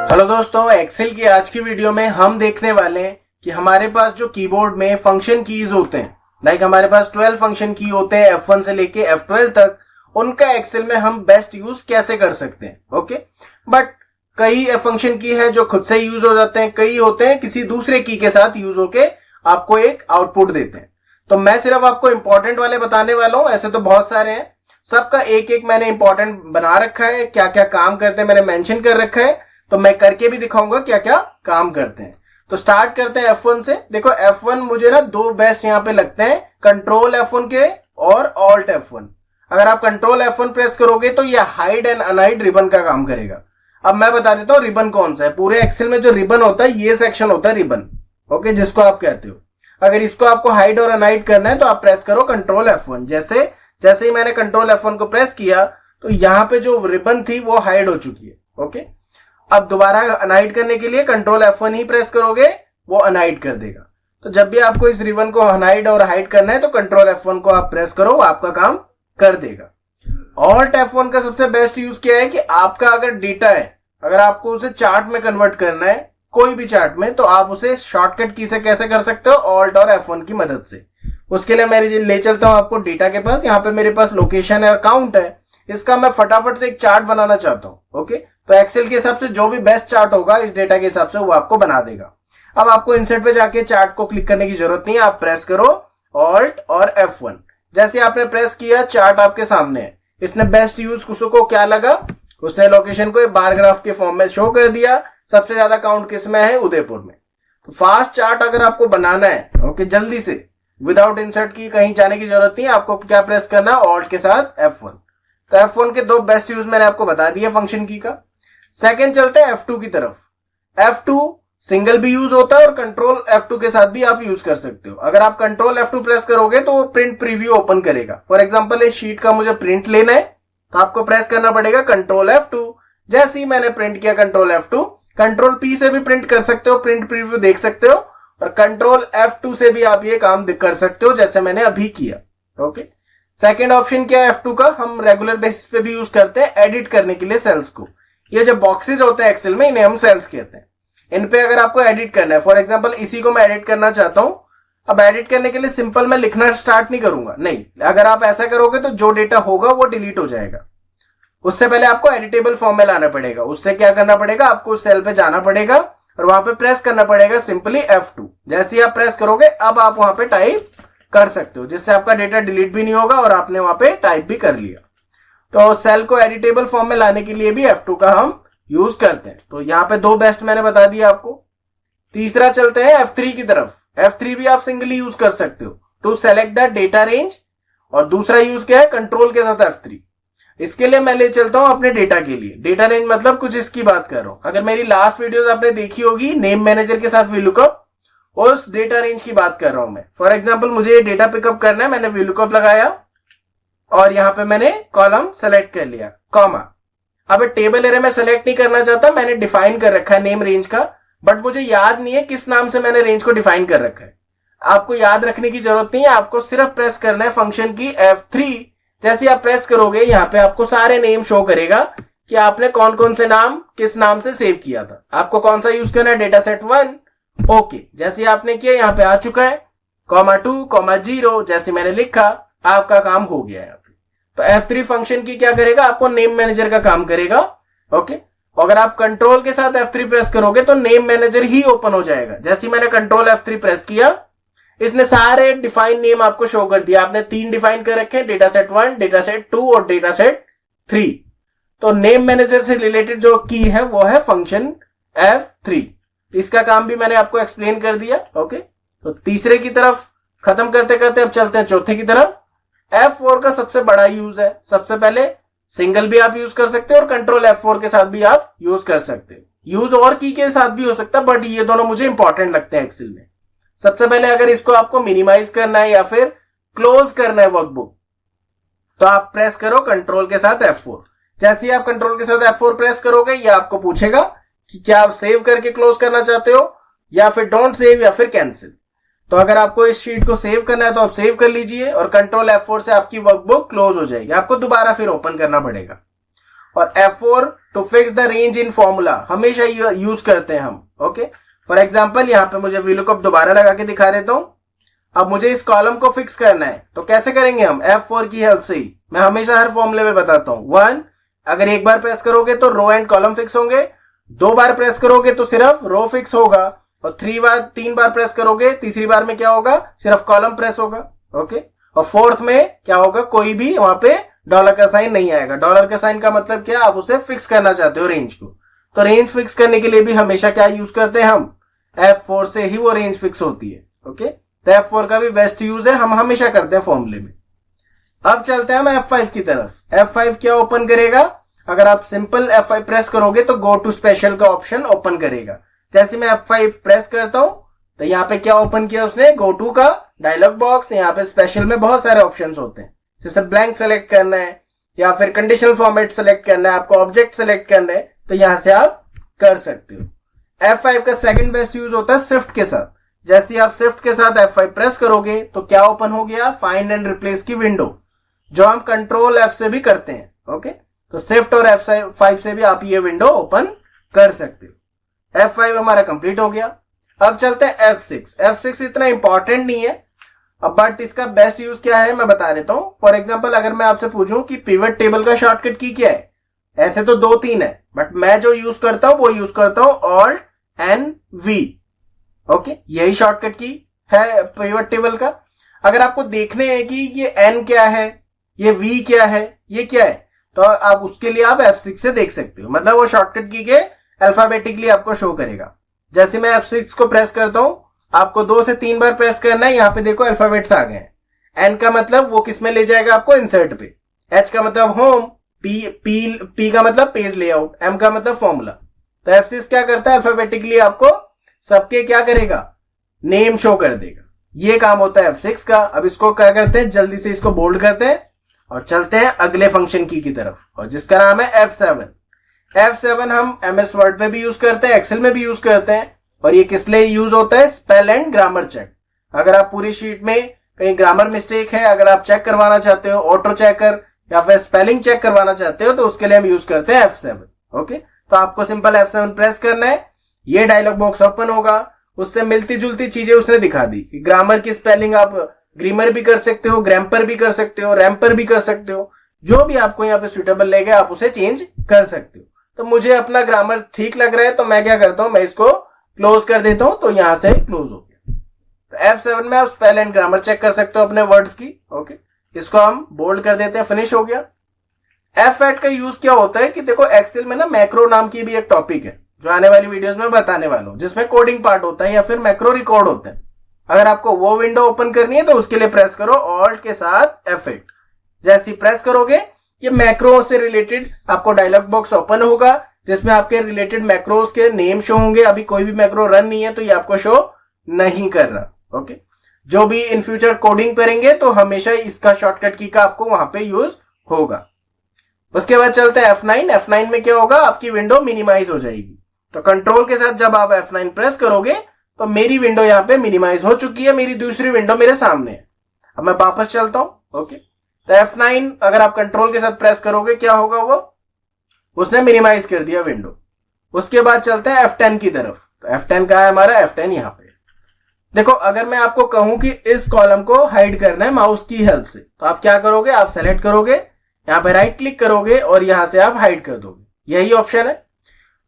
Hello दोस्तों, Excel की आज की वीडियो में हम देखने वाले हैं कि हमारे पास जो कीबोर्ड में फंक्शन कीज होते हैं, लाइक हमारे पास 12 फंक्शन की होते हैं F1 से लेके F12 तक, उनका एक्सेल में हम बेस्ट यूज कैसे कर सकते हैं। ओके, बट कई फंक्शन की है जो खुद से यूज हो जाते हैं, कई होते हैं किसी दूसरे की के साथ यूज होके आपको एक आउटपुट देते हैं। तो मैं सिर्फ आपको इंपॉर्टेंट वाले बताने वाला हूं, ऐसे तो बहुत सारे हैं, सबका एक एक मैंने इंपॉर्टेंट बना रखा है, क्या क्या काम करते हैं मैंने मेंशन कर रखा है, तो मैं करके भी दिखाऊंगा क्या क्या काम करते हैं। तो स्टार्ट करते हैं F1 से। देखो F1 मुझे ना दो बेस्ट यहां पे लगते हैं, कंट्रोल F1 के और ऑल्ट F1। अगर आप कंट्रोल F1 प्रेस करोगे तो ये हाइड एंड अनहाइड रिबन का काम करेगा। अब मैं बता देता हूं रिबन कौन सा है। पूरे एक्सेल में जो रिबन होता है ये सेक्शन होता है रिबन, ओके, जिसको आप कहते हो। अगर इसको आपको हाइड और अनहाइड करना है तो आप प्रेस करो कंट्रोल F1। जैसे ही मैंने कंट्रोल F1 को प्रेस किया तो यहां पे जो रिबन थी वो हाइड हो चुकी है। ओके, अब दोबारा अनहाइड करने के लिए कंट्रोल F1 ही प्रेस करोगे, वो अनहाइड कर देगा। तो जब भी आपको इस रिबन को अनहाइड और हाइड करना है तो कंट्रोल F1 को आप प्रेस करो, वो आपका काम कर देगा। ऑल्ट F1 का सबसे बेस्ट यूज क्या है कि आपका अगर डेटा है, अगर आपको उसे चार्ट में कन्वर्ट करना है, कोई भी चार्ट में, तो आप उसे शॉर्टकट की से कैसे कर सकते हो, ऑल्ट और F1 की मदद से। उसके लिए मैं ले चलता हूं आपको डेटा के पास। यहाँ पे मेरे पास लोकेशन है और काउंट है, इसका मैं फटाफट से एक चार्ट बनाना चाहता हूं। ओके, तो एक्सेल के हिसाब से जो भी बेस्ट चार्ट होगा इस डेटा के हिसाब से वो आपको बना देगा। अब आपको इंसर्ट पे जाके चार्ट को क्लिक करने की जरूरत नहीं है, आप प्रेस करो ऑल्ट और F1। जैसे आपने प्रेस किया, चार्ट आपके सामने है। इसने बेस्ट यूज उसको क्या लगा, उसने लोकेशन को एक बार ग्राफ के फॉर्म में शो कर दिया। सबसे ज्यादा काउंट किस में है, उदयपुर में। तो फास्ट चार्ट अगर आपको बनाना है, ओके, जल्दी से, विदाउट इंसर्ट की कहीं जाने की जरूरत नहीं है, आपको क्या प्रेस करना है, ऑल्ट के साथ F1। तो F1 के दो बेस्ट यूज मैंने आपको बता दिया फंक्शन की का। सेकंड चलते हैं F2 की तरफ। F2 सिंगल भी यूज होता है और कंट्रोल F2 के साथ भी आप यूज कर सकते हो। अगर आप कंट्रोल F2 प्रेस करोगे तो वो प्रिंट प्रीव्यू ओपन करेगा। फॉर एग्जांपल इस शीट का मुझे प्रिंट लेना है तो आपको प्रेस करना पड़ेगा कंट्रोल F2। जैसे ही मैंने प्रिंट किया कंट्रोल F2, कंट्रोल P से भी प्रिंट कर सकते हो, प्रिंट प्रीव्यू देख सकते हो, और कंट्रोल F2 से भी आप ये काम कर सकते हो जैसे मैंने अभी किया। ओके, सेकेंड ऑप्शन क्या है F2 का, हम रेगुलर बेसिस पे भी यूज करते हैं एडिट करने के लिए सेल्स को। ये जो बॉक्सेज होते हैं एक्सेल में, इन्हें हम सेल्स कहते हैं। इन पे अगर आपको एडिट करना है, फॉर एग्जांपल इसी को मैं एडिट करना चाहता हूं। अब एडिट करने के लिए सिंपल मैं लिखना स्टार्ट नहीं करूंगा, नहीं, अगर आप ऐसा करोगे तो जो डेटा होगा वो डिलीट हो जाएगा। उससे पहले आपको एडिटेबल फॉर्म में लाना पड़ेगा। उससे क्या करना पड़ेगा, आपको उस सेल पे जाना पड़ेगा और वहां पे प्रेस करना पड़ेगा सिंपली F2। जैसे ही आप प्रेस करोगे अब आप वहां पे टाइप कर सकते हो, जिससे आपका डेटा डिलीट भी नहीं होगा और आपने वहां पे टाइप भी कर लिया। तो सेल को एडिटेबल फॉर्म में लाने के लिए भी F2 का हम यूज करते हैं। तो यहाँ पे दो बेस्ट मैंने बता दिया आपको। तीसरा चलते हैं F3 की तरफ। F3 भी आप सिंगली यूज कर सकते हो to select the data range, और दूसरा यूज क्या है, कंट्रोल के साथ F3। इसके लिए मैं ले चलता हूं अपने डेटा के लिए। डेटा रेंज मतलब कुछ इसकी बात कर रहा हूं। अगर मेरी लास्ट वीडियोस आपने देखी होगी नेम मैनेजर के साथ VLOOKUP, उस डेटा रेंज की बात कर रहा हूं मैं। फॉर एग्जांपल मुझे ये डेटा पिकअप करना है, मैंने VLOOKUP लगाया और यहां पे मैंने कॉलम सेलेक्ट कर लिया, कॉमा। अब टेबल एरे में सेलेक्ट नहीं करना चाहता, मैंने डिफाइन कर रखा है नेम रेंज का, बट मुझे याद नहीं है किस नाम से मैंने रेंज को डिफाइन कर रखा है। आपको याद रखने की जरूरत नहीं है, आपको सिर्फ प्रेस करना है फंक्शन की F3। जैसे आप प्रेस करोगे यहाँ पे आपको सारे नेम शो करेगा कि आपने कौन कौन से नाम किस नाम से सेव किया था, आपको कौन सा यूज करना है, डेटा सेट 1। ओके, जैसे आपने किया यहाँ पे आ चुका है, (2, 0) जैसे मैंने लिखा, आपका काम हो गया है। तो F3 फंक्शन की क्या करेगा, आपको नेम मैनेजर का काम करेगा। ओके, अगर आप कंट्रोल के साथ F3 प्रेस करोगे तो नेम मैनेजर ही ओपन हो जाएगा। जैसे ही मैंने कंट्रोल F3 प्रेस किया, इसने सारे डिफाइन नेम आपको शो कर दिया। आपने 3 डिफाइन कर रखे हैं, डेटा सेट 1, डेटा सेट 2 और डेटा सेट 3। तो नेम मैनेजर से रिलेटेड जो की है वो है फंक्शन F3। इसका काम भी मैंने आपको एक्सप्लेन कर दिया। ओके, तो तीसरे की तरफ खत्म करते करते अब चलते हैं चौथे की तरफ। F4 का सबसे बड़ा यूज है। सबसे पहले सिंगल भी आप यूज कर सकते हो और कंट्रोल F4 के साथ भी आप यूज कर सकते हो। यूज और की के साथ भी हो सकता है, बट ये दोनों मुझे इंपॉर्टेंट लगते हैं एक्सेल में। सबसे पहले अगर इसको आपको मिनिमाइज करना है या फिर क्लोज करना है वर्कबुक, तो आप प्रेस करो कंट्रोल के साथ F4। जैसे ही आप कंट्रोल के साथ F4 प्रेस करोगे, ये आपको पूछेगा कि क्या आप सेव करके क्लोज करना चाहते हो या फिर डोंट सेव या फिर कैंसिल। तो अगर आपको इस शीट को सेव करना है तो आप सेव कर लीजिए और कंट्रोल F4 से आपकी वर्कबुक क्लोज हो जाएगी। आपको दोबारा फिर ओपन करना पड़ेगा। और F4 to fix the range in formula हमेशा यूज करते हैं हम। ओके, फॉर एग्जांपल यहाँ पे मुझे VLOOKUP दोबारा लगा के दिखा देता हूं। अब मुझे इस कॉलम को फिक्स करना है तो कैसे करेंगे हम, F4 की हेल्प से ही। मैं हमेशा हर फॉर्मूले में बताता हूं 1, अगर एक बार प्रेस करोगे तो रो एंड कॉलम फिक्स होंगे, 2 बार प्रेस करोगे तो सिर्फ रो फिक्स होगा, और 3 बार प्रेस करोगे तीसरी बार में क्या होगा, सिर्फ कॉलम प्रेस होगा। ओके, और फोर्थ में क्या होगा, कोई भी वहां पे डॉलर का साइन नहीं आएगा। डॉलर का साइन का मतलब क्या, आप उसे फिक्स करना चाहते हो रेंज को, तो रेंज फिक्स करने के लिए भी हमेशा क्या यूज करते हैं हम, F4 से ही वो रेंज फिक्स होती है। ओके, तो F4 का भी बेस्ट यूज है, हम हमेशा करते हैं फॉर्मूले में। अब चलते हैं हम F5 की तरफ। F5 क्या ओपन करेगा, अगर आप सिंपल F5 प्रेस करोगे तो गो टू स्पेशल का ऑप्शन ओपन करेगा। जैसे मैं F5 प्रेस करता हूं तो यहाँ पे क्या ओपन किया उसने, गो टू का डायलॉग बॉक्स। यहाँ पे स्पेशल में बहुत सारे ऑप्शंस होते हैं, जैसे ब्लैंक सेलेक्ट करना है या फिर कंडीशनल फॉर्मेट सेलेक्ट करना है, आपको ऑब्जेक्ट सेलेक्ट करना है, तो यहां से आप कर सकते हो। F5 का सेकंड बेस्ट यूज होता है शिफ्ट के साथ। जैसे आप शिफ्ट के साथ F5 प्रेस करोगे तो क्या ओपन हो गया, फाइंड एंड रिप्लेस की विंडो, जो हम कंट्रोल F से भी करते हैं। ओके, तो शिफ्ट और F5 से भी आप ये विंडो ओपन कर सकते हो। F5 हमारा कंप्लीट हो गया। अब चलते हैं F6। F6 इतना इंपॉर्टेंट नहीं है अब, बट इसका बेस्ट यूज क्या है मैं बता देता हूं। फॉर एग्जांपल अगर मैं आपसे पूछूं कि पिवट टेबल का शॉर्टकट की क्या है, ऐसे तो 2-3 है, बट मैं जो यूज करता हूं वो यूज करता हूं Alt N V। ओके, यही शॉर्टकट की है पिवट टेबल का। अगर आपको देखने हैं कि ये N क्या है, ये V क्या है, ये क्या है, तो आप उसके लिए आप F6 से देख सकते हो, मतलब वो शॉर्टकट की के अल्फाबेटिकली आपको शो करेगा। जैसे मैं F6 को प्रेस करता हूं, आपको 2 से 3 बार प्रेस करना है। यहाँ पे देखो अल्फाबेट्स आ गए हैं। N का मतलब वो किस में ले जाएगा आपको, इंसर्ट पे। H का मतलब होम, P का मतलब पेज लेआउट, M का मतलब फॉर्मूला। तो F6 क्या करता है, अल्फाबेटिकली आपको सबके क्या करेगा, नेम शो कर देगा। ये काम होता है F6 का। अब इसको क्या करते हैं, जल्दी से इसको बोल्ड करते हैं और चलते हैं अगले फंक्शन की तरफ, और जिसका नाम है F7। F7 हम MS वर्ड में भी यूज करते हैं, एक्सेल में भी यूज करते हैं, और ये किस लिए यूज होता है, स्पेल एंड ग्रामर चेक। अगर आप पूरी शीट में कहीं ग्रामर मिस्टेक है, अगर आप चेक करवाना चाहते हो, ऑटो चेकर या फिर स्पेलिंग चेक करवाना चाहते हो, तो उसके लिए हम यूज करते हैं F7। ओके, तो आपको सिंपल F7 प्रेस करना है, ये डायलॉग बॉक्स ओपन होगा। उससे मिलती जुलती चीजें उसने दिखा दी। ग्रामर की स्पेलिंग आप ग्रीमर भी कर सकते हो, ग्रैम्पर भी कर सकते हो, रैम्पर भी कर सकते हो, जो भी आपको यहाँ पे सुटेबल लगे आप उसे चेंज कर सकते हो। तो मुझे अपना ग्रामर ठीक लग रहा है तो मैं क्या करता हूं, मैं इसको क्लोज कर देता हूं, तो यहां से क्लोज हो गया। तो F7 में आप स्पेल एंड ग्रामर चेक कर सकते हो अपने वर्ड्स की। ओके, इसको हम बोल्ड कर देते हैं, फिनिश हो गया। F8 का यूज क्या होता है कि देखो एक्सेल में ना मैक्रो नाम की भी एक टॉपिक है, जो आने वाली वीडियोस में बताने वाला हूं, जिसमें कोडिंग पार्ट होता है या फिर मैक्रो रिकॉर्ड होता है। अगर आपको वो विंडो ओपन करनी है तो उसके लिए प्रेस करो ऑल्ट के साथ F8। जैसे ही प्रेस करोगे ये मैक्रो से रिलेटेड आपको डायलॉग बॉक्स ओपन होगा, जिसमें आपके रिलेटेड मैक्रोस के नेम शो होंगे। अभी कोई भी मैक्रो रन नहीं है तो ये आपको शो नहीं कर रहा। ओके, जो भी इन फ्यूचर कोडिंग करेंगे तो हमेशा इसका शॉर्टकट की का आपको वहां पे यूज होगा। उसके बाद चलते हैं F9। F9 में क्या होगा, आपकी विंडो मिनिमाइज हो जाएगी। तो कंट्रोल के साथ जब आप F9 प्रेस करोगे तो मेरी विंडो यहाँ पे मिनिमाइज हो चुकी है, मेरी दूसरी विंडो मेरे सामने है। अब मैं वापस चलता हूं। ओके, तो F9 अगर आप कंट्रोल के साथ प्रेस करोगे क्या होगा, वो उसने मिनिमाइज कर दिया विंडो। उसके बाद चलते हैं F10 की तरफ। तो F10 कहाँ है हमारा, F10 यहाँ पे। देखो अगर मैं आपको कहूं कि इस कॉलम को हाइड करना है माउस की हेल्प से, तो आप क्या करोगे, आप सेलेक्ट करोगे, यहाँ पे राइट क्लिक करोगे और यहां से आप हाइड कर दोगे। यही ऑप्शन है।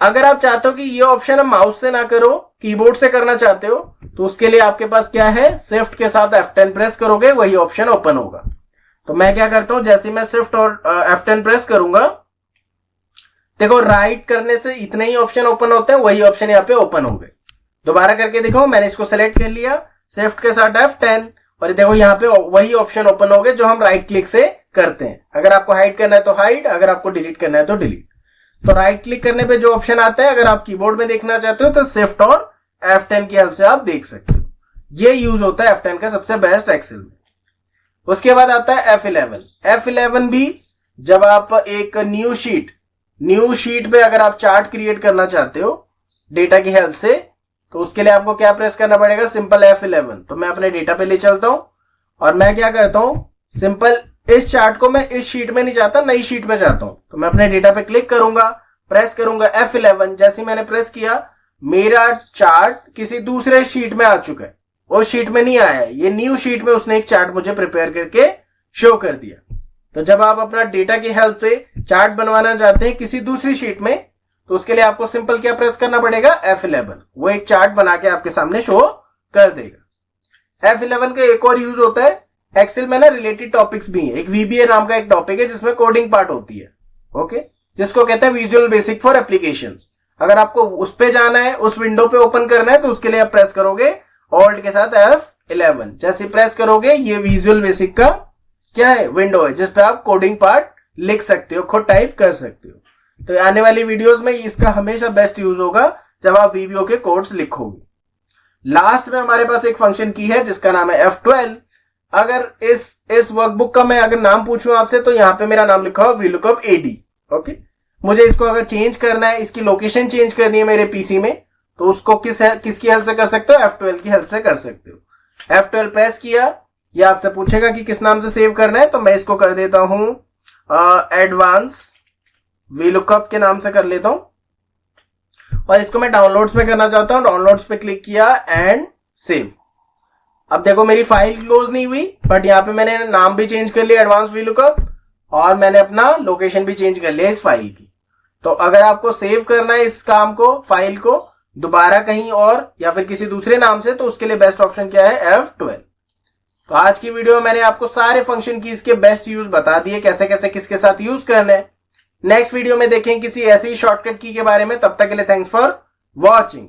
अगर आप चाहते हो कि ये ऑप्शन हम माउस से ना करो, कीबोर्ड से करना चाहते हो, तो उसके लिए आपके पास क्या है, शिफ्ट के साथ F10 प्रेस करोगे, वही ऑप्शन ओपन होगा। तो मैं क्या करता हूं, जैसे मैं शिफ्ट और F10 प्रेस करूंगा, देखो राइट करने से इतने ही ऑप्शन ओपन होते हैं, वही ऑप्शन यहाँ पे ओपन हो गए। दोबारा करके देखो, मैंने इसको सेलेक्ट कर लिया शिफ्ट के साथ F10, और देखो यहाँ पे वही ऑप्शन ओपन हो गए जो हम राइट क्लिक से करते हैं। अगर आपको हाइड करना है तो हाइड, अगर आपको डिलीट करना है तो डिलीट। तो राइट क्लिक करने पे जो ऑप्शन आता है, अगर आप कीबोर्ड में देखना चाहते हो तो शिफ्ट और F10 की हेल्प से आप देख सकते हो। ये यूज होता है F10 का सबसे बेस्ट एक्सेल में। उसके बाद आता है F11। F11 भी जब आप एक न्यू शीट पे अगर आप चार्ट क्रिएट करना चाहते हो डेटा की हेल्प से, तो उसके लिए आपको क्या प्रेस करना पड़ेगा, सिंपल F11। तो मैं अपने डेटा पे ले चलता हूं और मैं क्या करता हूं, सिंपल इस चार्ट को मैं इस शीट में नहीं चाहता, नई शीट में चाहता हूं, तो मैं अपने डेटा पे क्लिक करूंगा, प्रेस करूंगा F11। जैसे मैंने प्रेस किया मेरा चार्ट किसी दूसरे शीट में आ चुका है, उस शीट में नहीं आया है, ये न्यू शीट में उसने एक चार्ट मुझे प्रिपेयर करके शो कर दिया। तो जब आप अपना डेटा की हेल्प से चार्ट बनवाना चाहते हैं किसी दूसरी शीट में, तो उसके लिए आपको सिंपल क्या प्रेस करना पड़ेगा, F11। वो एक चार्ट बना के आपके सामने शो कर देगा। F11 का एक और यूज होता है एक्सेल में ना, रिलेटेड टॉपिक्स भी है। एक VBA नाम का एक टॉपिक है जिसमें कोडिंग पार्ट होती है, ओके, जिसको कहते हैं विजुअल बेसिक फॉर एप्लीकेशंस। अगर आपको उस पे जाना है, उस विंडो पे ओपन करना है, तो उसके लिए आप प्रेस करोगे ऑल्ट के साथ F11। जैसे प्रेस करोगे ये विजुअल बेसिक का क्या है, विंडो है, जिसपे आप कोडिंग पार्ट लिख सकते हो, खुद टाइप कर सकते हो। तो आने वाली वीडियोस में इसका हमेशा बेस्ट यूज होगा जब आप VBO के कोड्स लिखोगे। लास्ट में हमारे पास एक फंक्शन की है जिसका नाम है F12। अगर इस वर्कबुक का मैं अगर नाम पूछूं आपसे, तो यहां पे मेरा नाम लिखा हो VLOOKUP AD, ओके। मुझे इसको अगर चेंज करना है, इसकी लोकेशन चेंज करनी है मेरे पीसी में, तो उसको किसकी हेल्प से कर सकते हो, F12 की हेल्प से कर सकते हो। F12 प्रेस किया, ये आपसे पूछेगा कि किस नाम से सेव करना है, तो मैं इसको कर देता हूं एडवांस VLOOKUP के नाम से कर लेता हूं। और इसको मैं डाउनलोड्स में करना चाहता हूं, डाउनलोड्स पे क्लिक किया एंड सेव। अब देखो मेरी फाइल क्लोज नहीं हुई, बट यहाँ पे मैंने नाम भी चेंज कर लिया एडवांस VLOOKUP, और मैंने अपना लोकेशन भी चेंज कर लिया इस फाइल की। तो अगर आपको सेव करना है इस काम को, फाइल को दोबारा कहीं और या फिर किसी दूसरे नाम से, तो उसके लिए बेस्ट ऑप्शन क्या है, F12। तो आज की वीडियो में मैंने आपको सारे फंक्शन कीज के बेस्ट यूज बता दिए, कैसे कैसे किसके साथ यूज करना है। नेक्स्ट वीडियो में देखें किसी ऐसी शॉर्टकट की के बारे में। तब तक के लिए थैंक्स फॉर वॉचिंग।